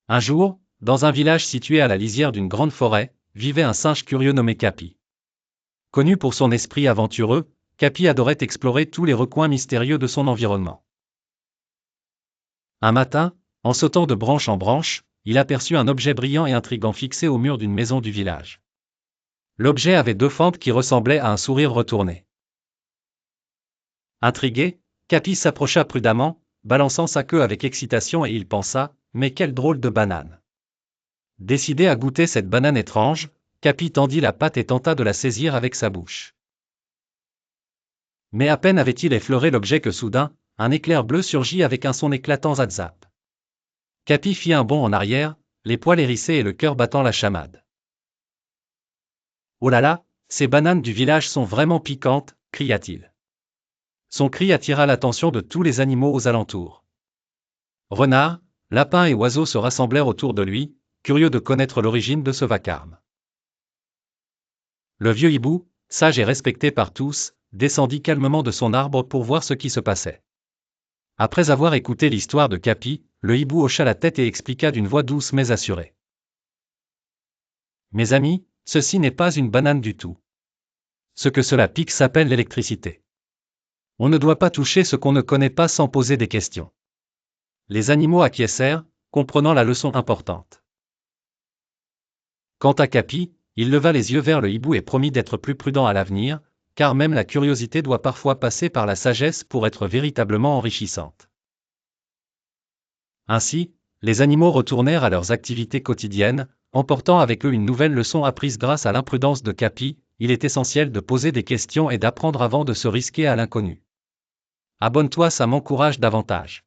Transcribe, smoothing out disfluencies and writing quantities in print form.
Un jour, dans un village situé à la lisière d'une grande forêt, vivait un singe curieux nommé Capi. Connu pour son esprit aventureux, Capi adorait explorer tous les recoins mystérieux de son environnement. Un matin, en sautant de branche en branche, il aperçut un objet brillant et intrigant fixé au mur d'une maison du village. L'objet avait deux fentes qui ressemblaient à un sourire retourné. Intrigué, Capi s'approcha prudemment, balançant sa queue avec excitation et il pensa, mais quelle drôle de banane. Décidé à goûter cette banane étrange, Capi tendit la patte et tenta de la saisir avec sa bouche. Mais à peine avait-il effleuré l'objet que soudain, un éclair bleu surgit avec un son éclatant zap-zap. Capi fit un bond en arrière, les poils hérissés et le cœur battant la chamade. Oh là là, ces bananes du village sont vraiment piquantes, cria-t-il. Son cri attira l'attention de tous les animaux aux alentours. Renards, lapins et oiseaux se rassemblèrent autour de lui, curieux de connaître l'origine de ce vacarme. Le vieux hibou, sage et respecté par tous, descendit calmement de son arbre pour voir ce qui se passait. Après avoir écouté l'histoire de Capi, le hibou hocha la tête et expliqua d'une voix douce mais assurée. Mes amis, ceci n'est pas une banane du tout. Ce que cela pique s'appelle l'électricité. On ne doit pas toucher ce qu'on ne connaît pas sans poser des questions. Les animaux acquiescèrent, comprenant la leçon importante. Quant à Capi, il leva les yeux vers le hibou et promit d'être plus prudent à l'avenir, car même la curiosité doit parfois passer par la sagesse pour être véritablement enrichissante. Ainsi, les animaux retournèrent à leurs activités quotidiennes, emportant avec eux une nouvelle leçon apprise grâce à l'imprudence de Capi. Il est essentiel de poser des questions et d'apprendre avant de se risquer à l'inconnu. Abonne-toi, ça m'encourage davantage.